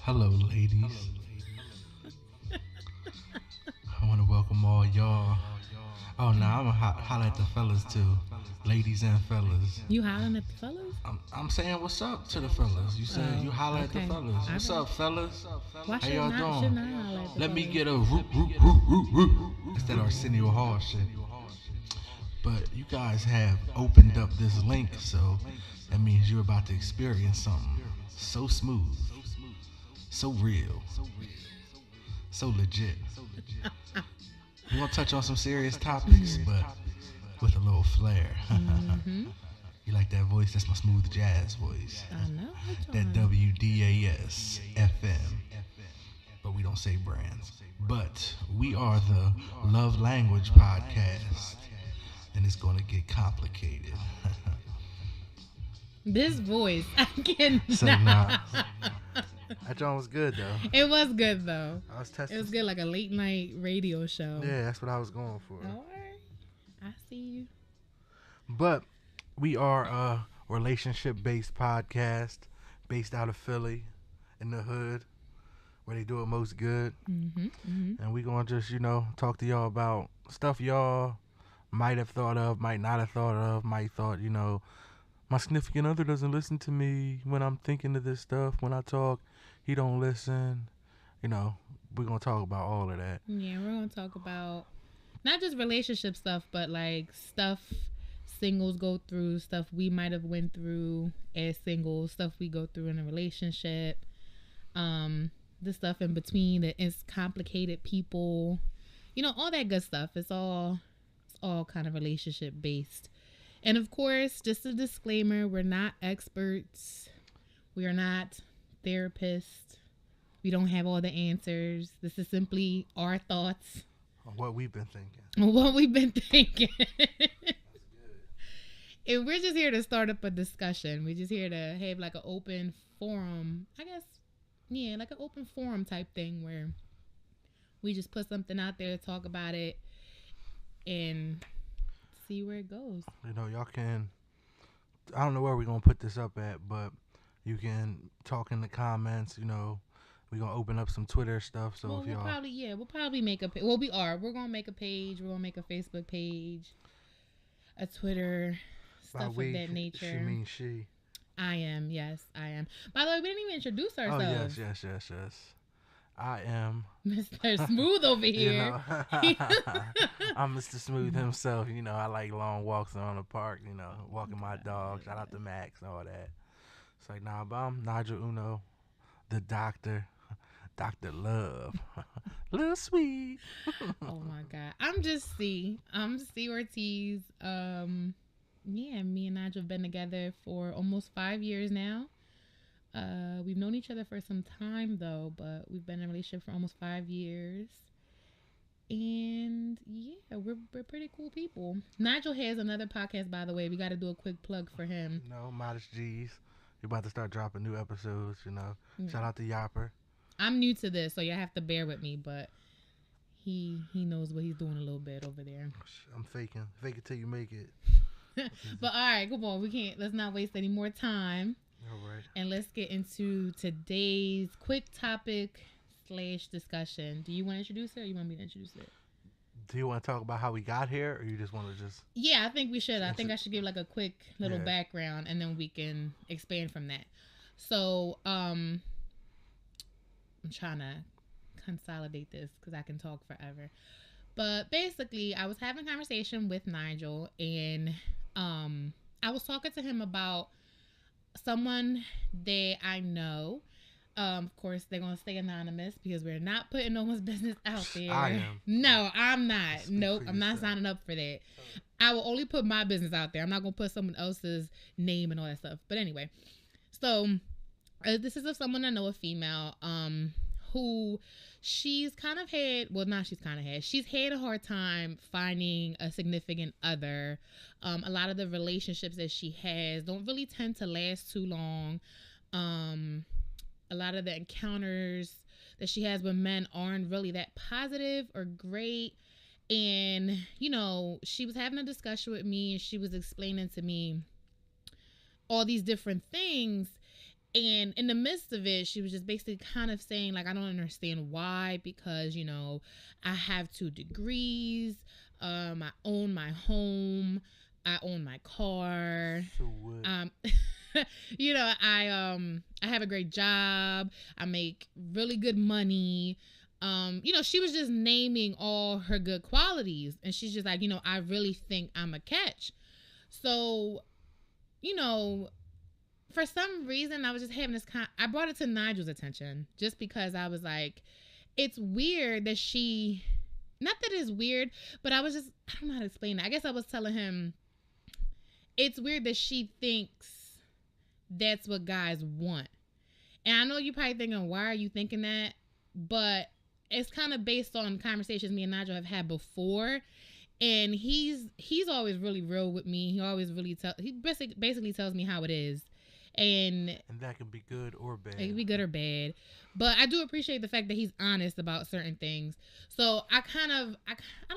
Hello, ladies. I want to welcome all y'all. Oh, no, I'm going to holler at the fellas too. Ladies and fellas. You hollering at the fellas? I'm saying what's up to the fellas. You said you holler at the okay. fellas. What's Alright. up, fellas? Why How should y'all not? doing? Shouldn't I holler at the Let me fellas? get a root, root, root, root, root. It's that Arsenio Hall shit. But you guys have opened up this link, so that means you're about to experience something so smooth, so real, so legit. We're gonna touch on some serious topics, but with a little flair. Mm-hmm. You like that voice? That's my smooth jazz voice. I know. That WDAS FM. But we don't say brands. But we are the Love Language Podcast. And it's gonna get complicated. This voice, I cannot. So nah. That joint was good though. It was good though. I was testing. It was good, like a late night radio show. Yeah, that's what I was going for. Alright. I see you. But we are a relationship based podcast based out of Philly in the hood where they do it most good. Mm-hmm. Mm-hmm. And we gonna just, talk to y'all about stuff y'all might have thought of, might not have thought of, might thought, my significant other doesn't listen to me when I'm thinking of this stuff. When I talk, he don't listen. We're gonna talk about all of that. Yeah, we're gonna talk about not just relationship stuff, but like stuff singles go through, stuff we might have went through as singles, stuff we go through in a relationship, the stuff in between that is complicated people, all that good stuff. It's all kind of relationship based. And of course, just a disclaimer, we're not experts. We are not therapists. We don't have all the answers. This is simply our thoughts. What we've been thinking. What we've been thinking. And we're just here to start up a discussion. We're just here to have like an open forum, I guess. Yeah, like an open forum type thing where we just put something out there, talk about it, and see where it goes. Y'all can, I don't know where we're going to put this up at, but you can talk in the comments, we're going to open up some Twitter stuff. So well, if y'all... we'll probably make a, well, we're going to make a page. We're going to make a Facebook page, a Twitter, stuff of that nature. She means she. I am, yes, I am. By the way, we didn't even introduce ourselves. Oh, yes. I am Mr. Smooth over here. I'm Mr. Smooth himself. I like long walks around the park, walking my dog. Shout out to Max and all that. It's like, but I'm Nigel Uno, the doctor, Dr. Love. Little sweet. Oh my God. I'm just C. I'm C Ortiz. Yeah, me and Nigel have been together for almost 5 years now. We've known each other for some time though, but we've been in a relationship for almost 5 years. And yeah, we're pretty cool people. Nigel has another podcast, by the way. We got to do a quick plug for him. Modest G's. You're about to start dropping new episodes, Shout out to Yapper. I'm new to this, so you have to bear with me, but he knows what he's doing a little bit over there. I'm faking. Fake it till you make it. But all right, come on. Let's not waste any more time. All right. And let's get into today's quick topic / discussion. Do you want to introduce it or you want me to introduce it? Do you want to talk about how we got here or you just want to just... Yeah, I think we should. I think I should give like a quick little background and then we can expand from that. So, I'm trying to consolidate this because I can talk forever. But basically, I was having a conversation with Nigel and I was talking to him about someone that I know. Of course, they're going to stay anonymous because we're not putting no one's business out there. I am. No, I'm not. Nope, I'm not signing up for that. I will only put my business out there. I'm not going to put someone else's name and all that stuff. But anyway, so This is of someone I know, a female, who she's kind of had, well, not she's kind of had, she's had a hard time finding a significant other. A lot of the relationships that she has don't really tend to last too long. Um, a lot of the encounters that she has with men aren't really that positive or great. And, she was having a discussion with me and she was explaining to me all these different things. And in the midst of it, she was just basically kind of saying, like, I don't understand why, because, I have 2 degrees. I own my home. I own my car. So what? I have a great job. I make really good money. She was just naming all her good qualities. And she's just like, I really think I'm a catch. So, you know, for some reason, I was just having this I brought it to Nigel's attention just because I was like, it's weird that not that it's weird, but I don't know how to explain it. I guess I was telling him it's weird that she thinks that's what guys want. And I know you're probably thinking, why are you thinking that? But it's kind of based on conversations me and Nigel have had before. And he's always really real with me. He always really he basically tells me how it is. And that can be good or bad. It can be good or bad. But I do appreciate the fact that he's honest about certain things. So I don't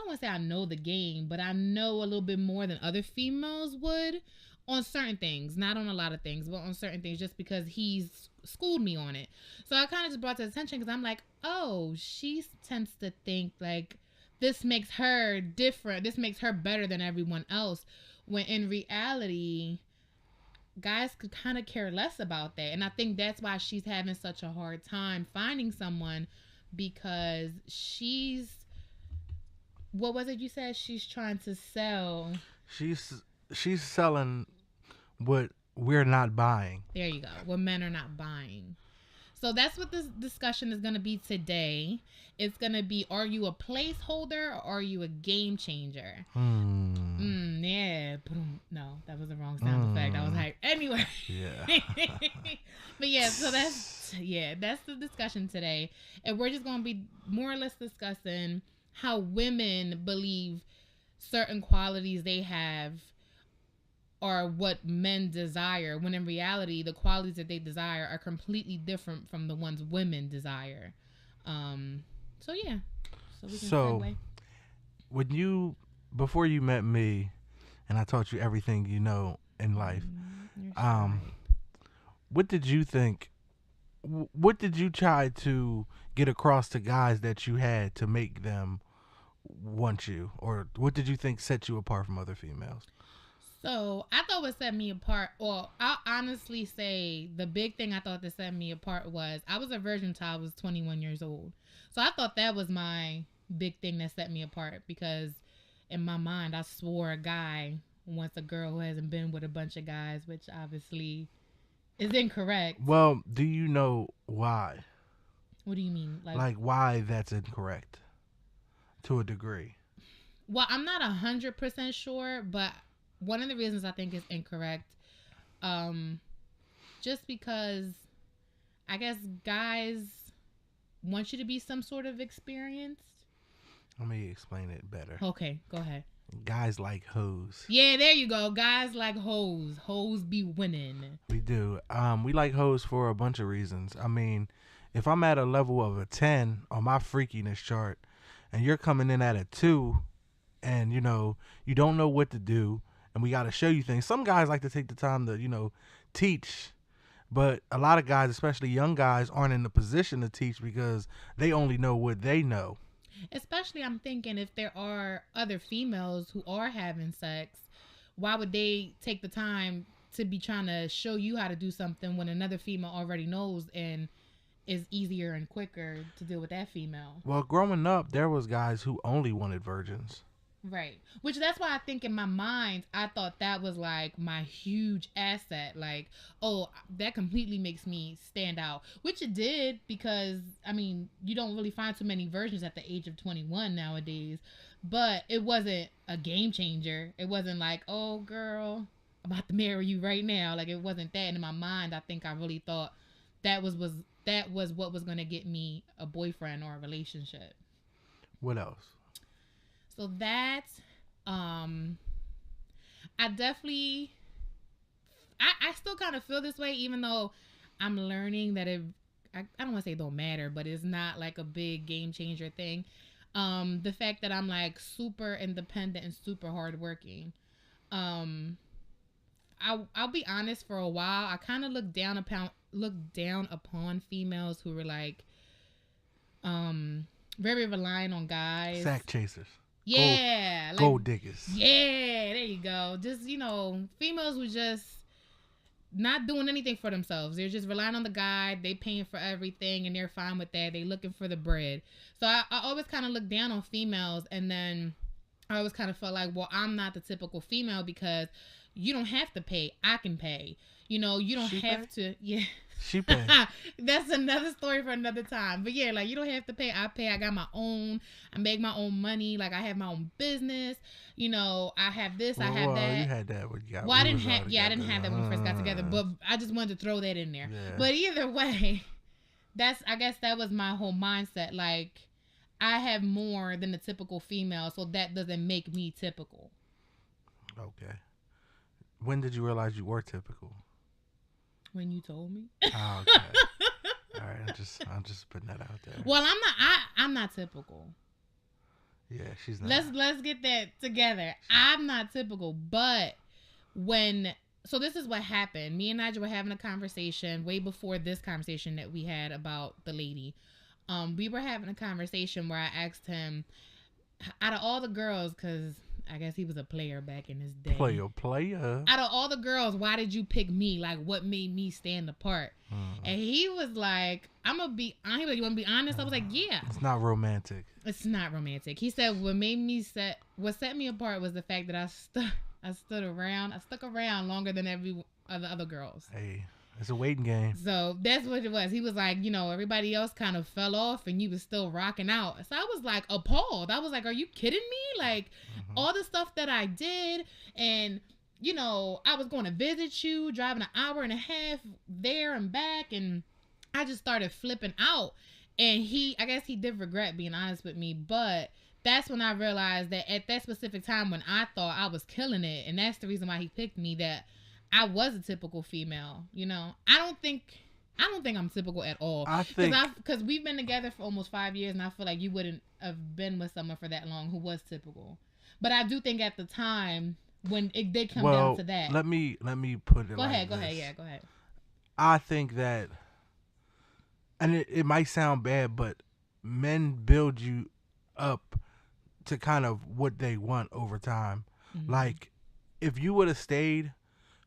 want to say I know the game, but I know a little bit more than other females would on certain things. Not on a lot of things, but on certain things, just because he's schooled me on it. So I kind of just brought to attention because I'm like, oh, she tends to think like this makes her different. This makes her better than everyone else. When in reality, guys could kind of care less about that. And I think that's why she's having such a hard time finding someone, because what was it you said she's trying to sell? She's selling what we're not buying. There you go. What men are not buying. So that's what this discussion is going to be today. It's going to be, are you a placeholder or are you a game changer? Yeah. No, that was the wrong sound effect. I was hyped. Anyway. Yeah. But yeah, so that's the discussion today. And we're just going to be more or less discussing how women believe certain qualities they have are what men desire, when in reality the qualities that they desire are completely different from the ones women desire. So yeah. So we can segue. When before you met me and I taught you everything you know in life, what did you think, what did you try to get across to guys that you had to make them want you, or what did you think set you apart from other females? So I thought what set me apart, well, I'll honestly say the big thing I thought that set me apart was I was a virgin until I was 21 years old. So I thought that was my big thing that set me apart, because in my mind I swore a guy wants a girl who hasn't been with a bunch of guys, which obviously is incorrect. Well, do you know why? What do you mean? Like why that's incorrect to a degree? Well, I'm not 100% sure, but one of the reasons I think it's incorrect, just because I guess guys want you to be some sort of experienced. Let me explain it better. Okay, go ahead. Guys like hoes. Yeah, there you go. Guys like hoes. Hoes be winning. We do. We like hoes for a bunch of reasons. I mean, if I'm at a level of a 10 on my freakiness chart and you're coming in at a 2 and, you don't know what to do, and we got to show you things. Some guys like to take the time to, teach. But a lot of guys, especially young guys, aren't in the position to teach because they only know what they know. Especially, I'm thinking, if there are other females who are having sex, why would they take the time to be trying to show you how to do something when another female already knows and is easier and quicker to deal with that female? Well, growing up, there was guys who only wanted virgins. Right. Which that's why I think in my mind, I thought that was like my huge asset. Like, oh, that completely makes me stand out. Which it did, because, I mean, you don't really find too many virgins at the age of 21 nowadays. But it wasn't a game changer. It wasn't like, oh, girl, I'm about to marry you right now. Like, it wasn't that. And in my mind, I think I really thought that was what was gonna get me a boyfriend or a relationship. What else? So that, I definitely, I still kind of feel this way, even though I'm learning that I don't want to say it don't matter, but it's not like a big game changer thing. The fact that I'm like super independent and super hardworking. Um, I'll be honest. For a while, I kind of looked down upon females who were like, very reliant on guys. Sack chasers. Yeah, Gold diggers. Yeah, there you go. Just females who just not doing anything for themselves. They're just relying on the guy. They paying for everything, and they're fine with that. They looking for the bread. So I always kind of look down on females, and then I always kind of felt like, well, I'm not the typical female because you don't have to pay. I can pay. You don't have to. Yeah. She pay. That's another story for another time. But yeah, like you don't have to pay. I pay. I got my own. I make my own money. Like I have my own business. I have this. I have that. You had that when you got. Well, I didn't have. Yeah, I didn't have that when we first got together. But I just wanted to throw that in there. Yeah. But either way, I guess that was my whole mindset. Like I have more than the typical female, so that doesn't make me typical. Okay. When did you realize you were typical? When you told me. Oh, okay. All right, I'm just putting that out there. Well, I'm not typical. Yeah, she's not. Let's get that together. I'm not typical, but so this is what happened. Me and Nigel were having a conversation way before this conversation that we had about the lady. We were having a conversation where I asked him, out of all the girls, because I guess he was a player back in his day. Player. Out of all the girls, why did you pick me? Like, what made me stand apart? And he was like, I'm going to be honest. You want to be honest? I was like, yeah. It's not romantic. It's not romantic. He said, what set me apart was the fact that I stuck around longer than every other girls. Hey, it's a waiting game. So that's what it was. He was like, everybody else kind of fell off and you was still rocking out. So I was like appalled. I was like, are you kidding me? Like all the stuff that I did, and I was going to visit you, driving an hour and a half there and back, and I just started flipping out. And I guess he did regret being honest with me, but that's when I realized that at that specific time when I thought I was killing it, and that's the reason why he picked me, that I was a typical female. I don't think I'm typical at all. I think because we've been together for almost 5 years, and I feel like you wouldn't have been with someone for that long who was typical. But I do think at the time when it did come down to that. Let me put it. Go ahead. Yeah, go ahead. I think that, and it might sound bad, but men build you up to kind of what they want over time. Mm-hmm. Like if you would have stayed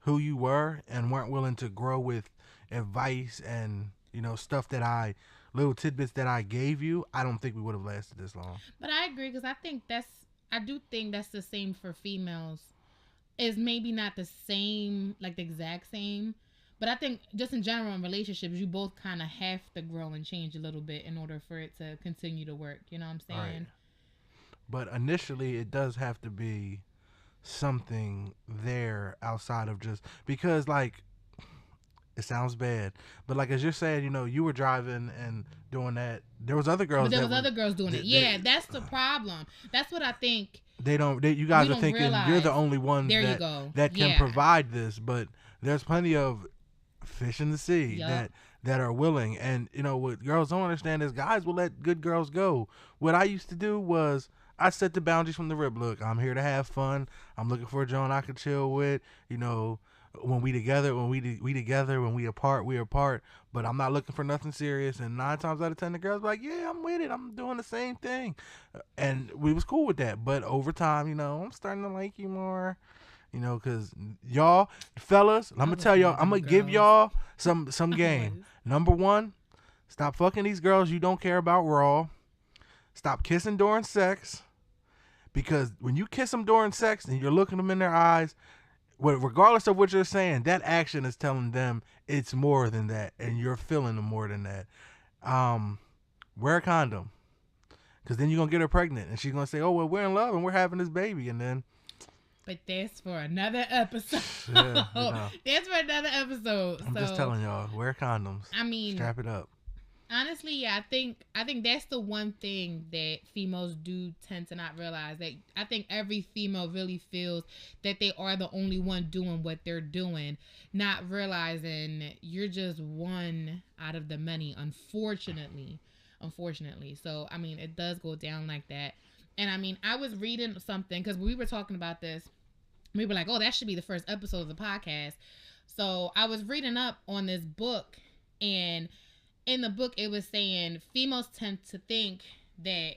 who you were and weren't willing to grow with advice and stuff little tidbits that I gave you, I don't think we would have lasted this long. But I agree, because I do think that's the same for females. Is maybe not the same, like the exact same, but I think just in general in relationships, you both kind of have to grow and change a little bit in order for it to continue to work. You know what I'm saying? Right. But initially, it does have to be something there outside of just because, like, it sounds bad, but like as you're saying, you were driving and doing that. There was other girls. But there was other girls doing it. Yeah, that's the problem. That's what I think. You guys are thinking you're the only one that can provide this, but there's plenty of fish in the sea that are willing. And what girls don't understand is guys will let good girls go. What I used to do was I set the boundaries from the rip. Look, I'm here to have fun. I'm looking for a Joan I can chill with. When we together, when we together, when we apart, we apart. But I'm not looking for nothing serious. And 9 times out of 10, the girls be like, yeah, I'm with it. I'm doing the same thing. And we was cool with that. But over time, I'm starting to like you more. Because y'all, fellas, I'm going to tell y'all, I'm going to give y'all some game. Number 1, stop fucking these girls you don't care about raw. Stop kissing during sex. Because when you kiss them during sex and you're looking them in their eyes, regardless of what you're saying, that action is telling them it's more than that, and you're feeling them more than that. Wear a condom, because then you're gonna get her pregnant, and she's gonna say, "Oh well, we're in love and we're having this baby," and then But that's for another episode. Yeah, you know. That's for another episode. I'm just telling y'all, wear condoms. I mean, strap it up. honestly, yeah, I think that's the one thing that females do tend to not realize. That I think every female really feels that they are the only one doing what they're doing, not realizing you're just one out of the many, unfortunately. So I mean, it does go down like that. And I mean, I was reading something because we were talking about this. We were like, oh, that should be the first episode of the podcast. So I was reading up on this book, and in the book it was saying females tend to think that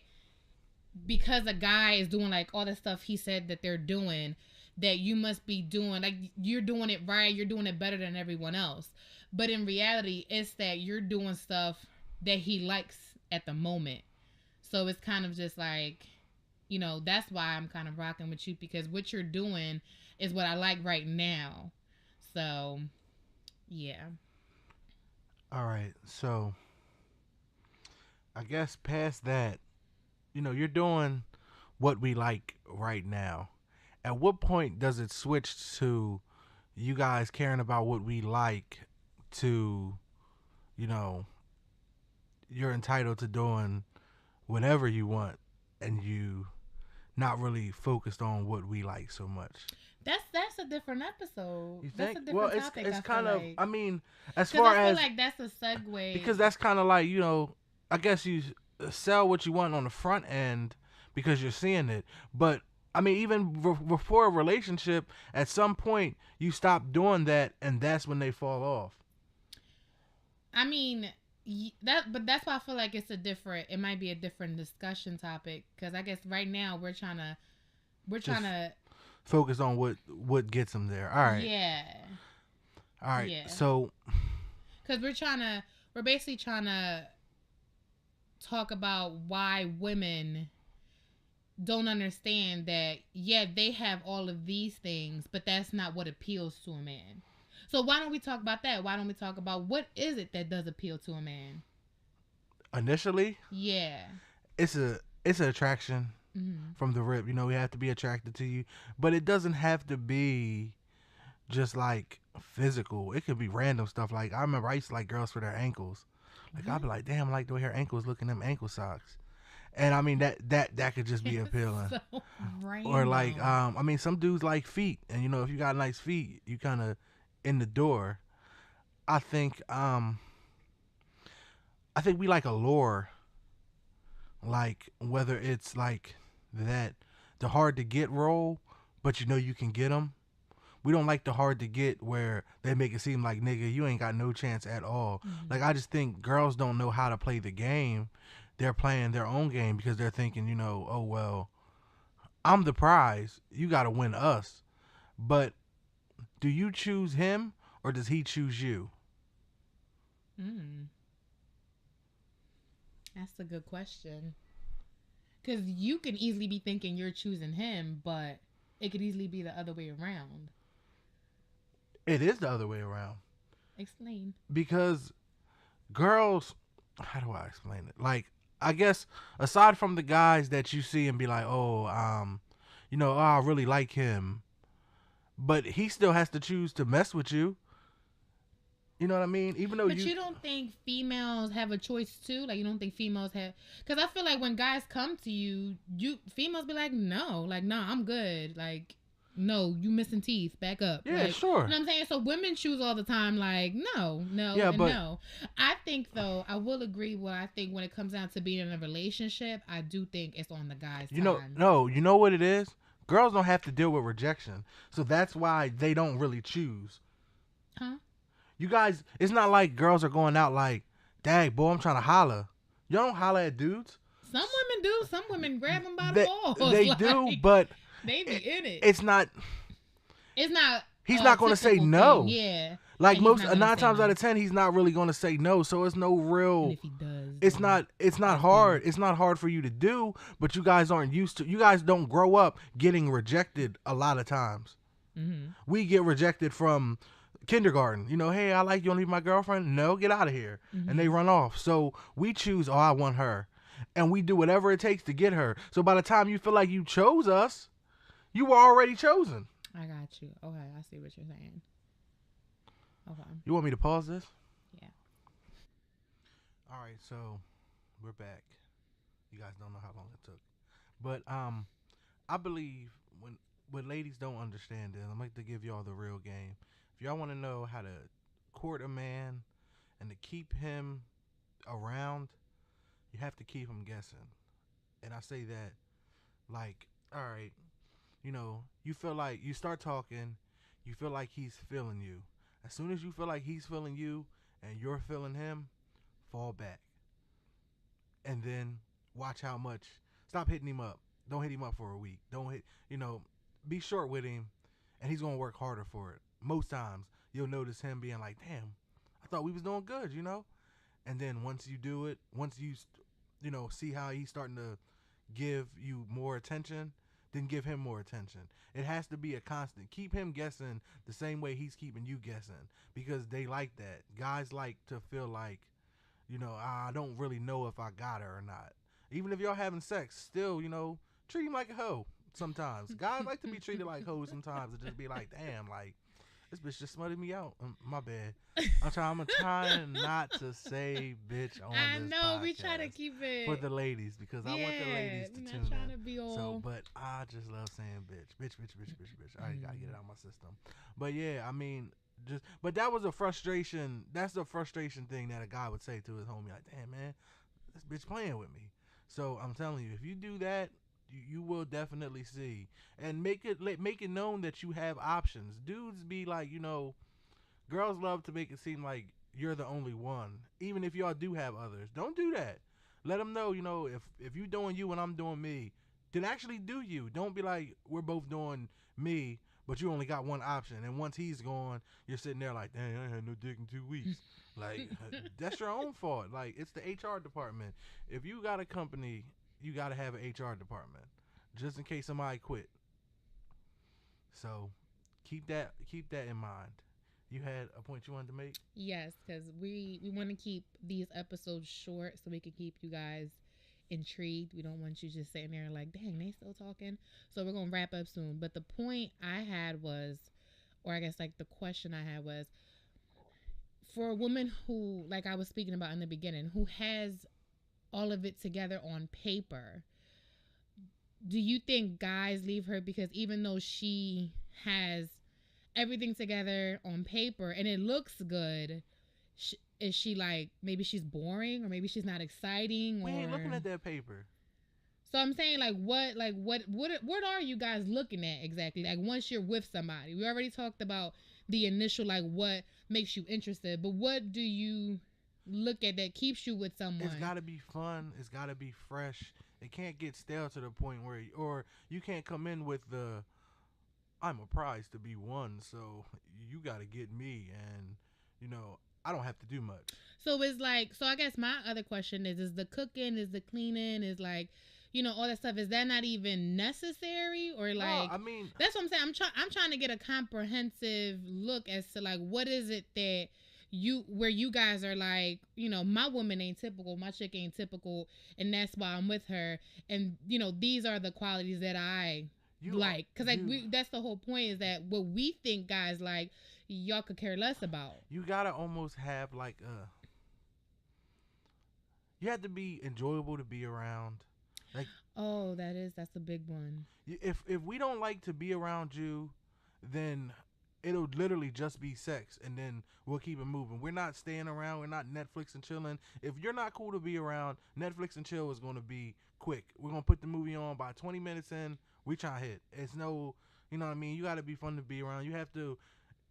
because a guy is doing like all the stuff he said that they're doing, that you must be doing, like, you're doing it right, you're doing it better than everyone else. But in reality, it's that you're doing stuff that he likes at the moment. So it's kind of just like, you know, that's why I'm kind of rocking with you, because what you're doing is what I like right now. So, yeah. All right, so I guess past that, you know, you're doing what we like right now. At what point does it switch to you guys caring about what we like to, you know, you're entitled to doing whatever you want and you not really focused on what we like so much? That's a different episode. You That's think? a different Well, topic. it's I kind feel of. like. I mean, as Because far I feel as like that's a segue. because that's kind of like, you know, I guess you sell what you want on the front end because you're seeing it. But I mean, even before a relationship, at some point you stop doing that, and that's when they fall off. I mean, but that's why I feel like it might be a different discussion topic. Because I guess right now we're trying to Focus on what gets them there. All right. Yeah. All right. Yeah. So. Because we're basically trying to talk about why women don't understand that, yeah, they have all of these things, but that's not what appeals to a man. So why don't we talk about that? Why don't we talk about what is it that does appeal to a man? Initially, yeah, it's an attraction from the rip. You know, we have to be attracted to you, but it doesn't have to be just like physical. It could be random stuff. Like, I remember I used to like girls for their ankles. Like, I'd be like, damn, I like the way her ankles look in them ankle socks. And I mean, that could just be appealing. So random. Or like, I mean, some dudes like feet, and you know, if you got nice feet, you kind of in the door. I think we like allure, like whether it's like that the hard to get role, but you know you can get them. We don't like the hard to get where they make it seem like, nigga, you ain't got no chance at all. Like, I just think girls don't know how to play the game. They're playing their own game because they're thinking, you know, oh, well, I'm the prize. You got to win us. But do you choose him or does he choose you? That's a good question. Because you can easily be thinking you're choosing him, but it could easily be the other way around. It is the other way around. Explain. Because girls, how do I explain it? Like, I guess aside from the guys that you see and be like, oh, you know, oh, I really like him, but he still has to choose to mess with you. You know what I mean? Even though But you don't think females have a choice too? Like, you don't think females have? Because I feel like when guys come to you, females be like, no, I'm good. Like, no, you missing teeth. Back up. Yeah, like, sure. You know what I'm saying? So women choose all the time. Like, no, yeah, and but, no. I think though, I will agree. What I think when it comes down to being in a relationship, I do think it's on the guy's you time. you know what it is? Girls don't have to deal with rejection, so that's why they don't really choose. Huh? You guys, it's not like girls are going out like, dang, boy, I'm trying to holler. You don't holler at dudes. Some women do. Some women grab them by the balls. They like, do, but they be in it. It's not. It's not. He's not going to say no. Thing. Yeah. Like most 9 times out of 10, he's not really going to say no. So it's no real. And if he does, it's not hard. It's not hard for you to do, but you guys aren't used to. You guys don't grow up getting rejected a lot of times. We get rejected from kindergarten. You know, hey, I like you. Want to be my girlfriend? No, get out of here. And they run off. So we choose, oh, I want her. And we do whatever it takes to get her. So by the time you feel like you chose us, You were already chosen. I got you. Okay, I see what you're saying. Okay. You want me to pause this? Yeah. All right, so we're back. You guys don't know how long it took, but I believe when what ladies don't understand is I'm like to give y'all the real game. If y'all want to know how to court a man and to keep him around, you have to keep him guessing. And I say that like, all right, you feel like you start talking, you feel like he's feeling you. As soon as you feel like he's feeling you and you're feeling him, fall back. And then watch how much. Stop hitting him up. Don't hit him up for a week. Don't hit, be short with him and he's going to work harder for it. Most times you'll notice him being like, damn, I thought we was doing good. And then once you do it, once you, see how he's starting to give you more attention, then give him more attention. It has to be a constant. Keep him guessing the same way he's keeping you guessing because they like that. Guys like to feel like, I don't really know if I got her or not. Even if y'all having sex, still, treat him like a hoe sometimes. Guys like to be treated like hoes sometimes and just be like, damn, like, this bitch just smutted me out. My bad. I'm trying not to say bitch on I this know, we podcast try to keep it. for the ladies because I want the ladies to we're tune not trying in. to be all. So, but I just love saying bitch. Bitch. I gotta get it out of my system. But yeah, I mean, but that was a frustration. That's the frustration thing that a guy would say to his homie, like, damn man, this bitch playing with me. So I'm telling you, if you do that, you will definitely see, and make it known that you have options. Dudes be like, girls love to make it seem like you're the only one, even if y'all do have others. Don't do that. Let them know, if you doing you and I'm doing me, then actually do you. Don't be like we're both doing me, but you only got one option, and once he's gone, you're sitting there like, dang, I ain't had no dick in 2 weeks. Like, that's your own fault. Like, it's the HR department. If you got a company, you got to have an HR department, just in case somebody quit. So, keep that in mind. You had a point you wanted to make? Yes, because we want to keep these episodes short so we can keep you guys intrigued. We don't want you just sitting there like, dang, they still talking. So we're going to wrap up soon. But the point I had was, or I guess like the question I had was, for a woman who, like I was speaking about in the beginning, who has all of it together on paper, do you think guys leave her because even though she has everything together on paper and it looks good, is she like, maybe she's boring or maybe she's not exciting? We ain't looking at that paper. So I'm saying, what are you guys looking at exactly? Like, once you're with somebody, we already talked about the initial, like, what makes you interested, but what do you look at that keeps you with someone? It's got to be fun. It's got to be fresh. It can't get stale to the point where, or you can't come in with the, I'm a prize to be won, so you got to get me, and I don't have to do much. So it's like, so I guess my other question is the cooking, is the cleaning, is like, all that stuff, is that not even necessary? Or like, no, I mean, that's what I'm saying. I'm trying to get a comprehensive look as to like, what is it that where you guys are like, my woman ain't typical, my chick ain't typical, and that's why I'm with her, and these are the qualities that I like, because like that's the whole point, is that what we think guys like, y'all could care less about. You gotta almost have like you have to be enjoyable to be around. Like, oh, that's a big one. If we don't like to be around you, then it'll literally just be sex, and then we'll keep it moving. We're not staying around. We're not Netflix and chilling. If you're not cool to be around, Netflix and chill is going to be quick. We're going to put the movie on by 20 minutes in. We try to hit. It's no, you know what I mean? You got to be fun to be around. You have to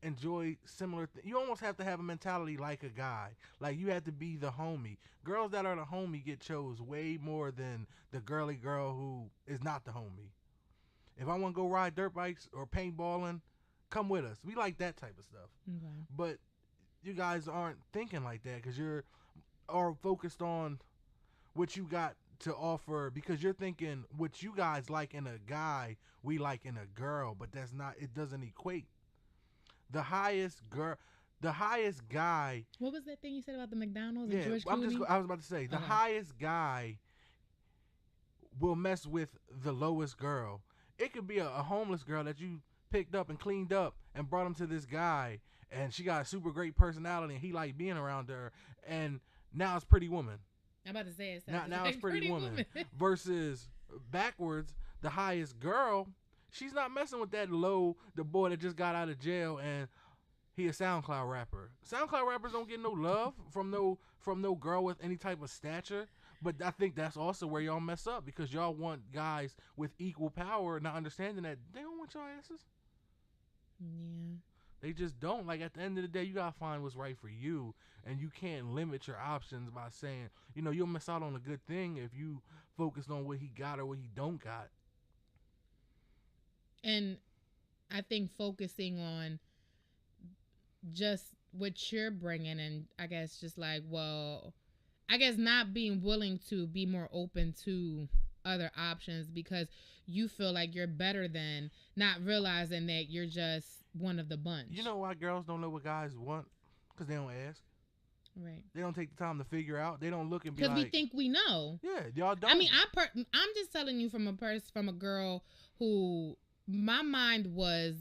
enjoy similar you almost have to have a mentality like a guy. Like, you have to be the homie. Girls that are the homie get chose way more than the girly girl who is not the homie. If I want to go ride dirt bikes or paintballing, come with us. We like that type of stuff. Okay. But you guys aren't thinking like that because are focused on what you got to offer, because you're thinking what you guys like in a guy, we like in a girl, but that's not, it doesn't equate. The highest guy. What was that thing you said about the McDonald's? Yeah, and George Clooney? I was about to say, the highest guy will mess with the lowest girl. It could be a homeless girl that you picked up and cleaned up and brought him to this guy, and she got a super great personality, and he like being around her, and now it's Pretty Woman. I'm about to say it. Now it's Pretty Woman. Versus backwards, the highest girl, she's not messing with that the boy that just got out of jail and he a SoundCloud rapper. SoundCloud rappers don't get no love from no girl with any type of stature. But I think that's also where y'all mess up, because y'all want guys with equal power, not understanding that they don't want your asses. Yeah. They just don't. Like, at the end of the day, you gotta find what's right for you, and you can't limit your options by saying, you'll miss out on a good thing if you focus on what he got or what he don't got. And I think focusing on just what you're bringing, and I guess just like, not being willing to be more open to other options because you feel like you're better than, not realizing that you're just one of the bunch. You know why girls don't know what guys want? Because they don't ask. Right. They don't take the time to figure out. They don't look and be like, because we think we know. Yeah, y'all don't. I mean, I'm just telling you from a girl who my mind was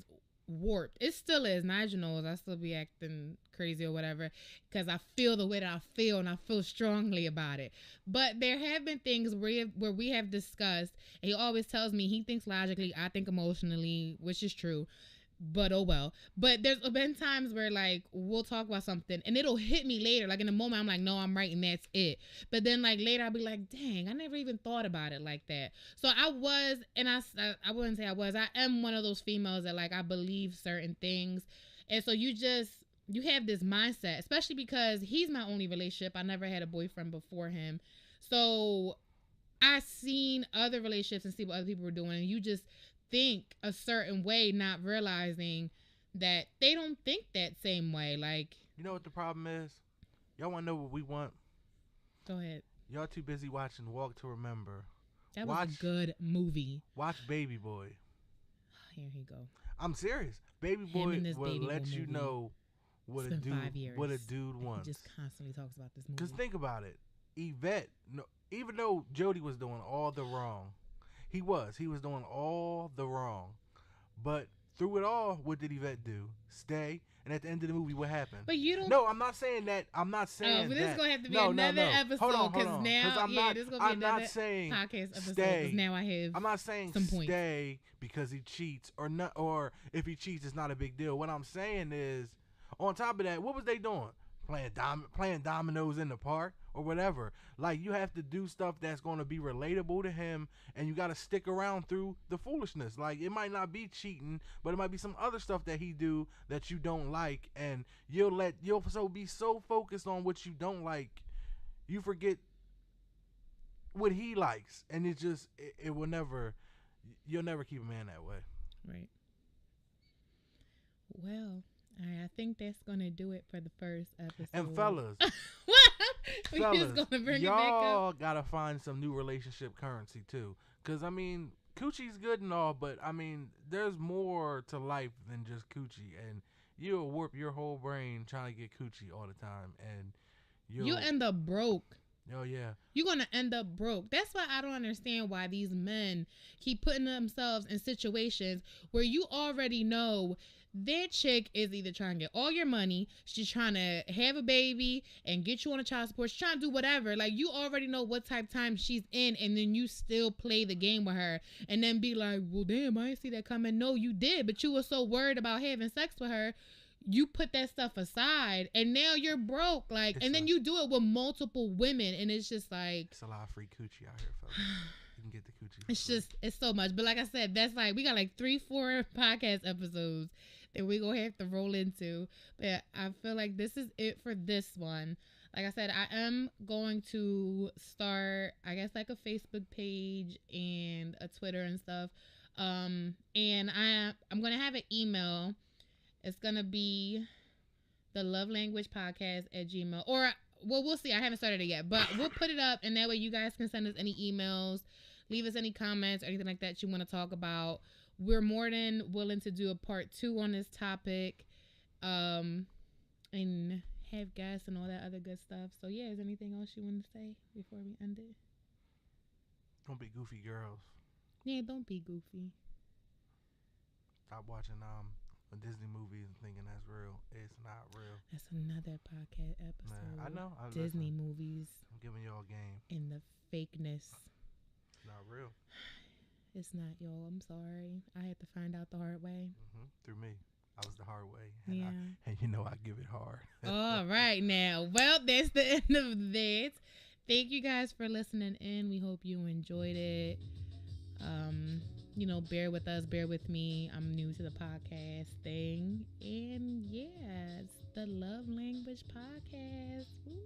warped. It still is. Nigel knows I still be acting crazy or whatever because I feel the way that I feel, and I feel strongly about it. But there have been things where we have discussed, and he always tells me he thinks logically, I think emotionally, which is true. But oh well. But there's been times where like we'll talk about something and it'll hit me later. Like in the moment I'm like, no, I'm right, and that's it. But then like later I'll be like, dang, I never even thought about it like that. So I was, and I wouldn't say I was. I am one of those females that like I believe certain things, and so you have this mindset, especially because he's my only relationship. I never had a boyfriend before him, so I seen other relationships and see what other people were doing, and you just think a certain way, not realizing that they don't think that same way. Like, you know what the problem is? Y'all want to know what we want? Go ahead. Y'all too busy watching Walk to Remember. That was a good movie. Watch Baby Boy. Here he go. I'm serious. Baby Boy will let you know what a dude wants. He just constantly talks about this movie. Because think about it. Yvette, no, even though Jody was doing all the wrong, he was doing all the wrong. But through it all, what did Yvette do? Stay. And at the end of the movie, what happened? But you don't. No, I'm not saying that. I'm not saying but that. this is going to have to be another episode. Because now, this is going to be another podcast episode. Because now I have I'm not saying some points. Stay because he cheats or not, or if he cheats, it's not a big deal. What I'm saying is, on top of that, what was they doing? Playing dominoes in the park or whatever. Like, you have to do stuff that's going to be relatable to him, and you got to stick around through the foolishness. Like, it might not be cheating, but it might be some other stuff that he do that you don't like, and you'll be so focused on what you don't like, you forget what he likes, and it will never, you'll never keep a man that way. Right. Well, I think that's gonna do it for the first episode. And fellas, y'all gotta find some new relationship currency too. Cause I mean, coochie's good and all, but I mean, there's more to life than just coochie, and you'll warp your whole brain trying to get coochie all the time, and you end up broke. Oh yeah. You're gonna end up broke. That's why I don't understand why these men keep putting themselves in situations where you already know that chick is either trying to get all your money, she's trying to have a baby and get you on a child support, she's trying to do whatever. Like, you already know what type of time she's in, and then you still play the game with her and then be like, well, damn, I didn't see that coming. No, you did, but you were so worried about having sex with her, you put that stuff aside, and now you're broke. Like, then you do it with multiple women, and it's just like, it's a lot of free coochie out here, folks. You can get the coochie. It's so much. But like I said, that's like, we got like 3-4 podcast episodes that we gonna have to roll into. But I feel like this is it for this one. Like I said, I am going to start, I guess, like a Facebook page and a Twitter and stuff. And I'm gonna have an email. It's going to be the Love Language Podcast at Gmail. Or, well, we'll see. I haven't started it yet. But we'll put it up, and that way you guys can send us any emails, leave us any comments or anything like that you want to talk about. We're more than willing to do a part 2 on this topic, and have guests and all that other good stuff. So, yeah, is there anything else you want to say before we end it? Don't be goofy girls. Yeah, don't be goofy. stop watching Disney movies and thinking that's real. It's not real. That's another podcast episode. I know. Disney movies I'm giving y'all a game. and the fakeness. It's not real. It's not, y'all. I'm sorry. I had to find out the hard way. Through me. I was the hard way. And Yeah. and you know I give it hard. All right, now. Well, that's the end of that. Thank you guys for listening in. We hope you enjoyed it. Bear with us, bear with me. I'm new to the podcast thing. And yeah, it's the Love Language Podcast. Woo.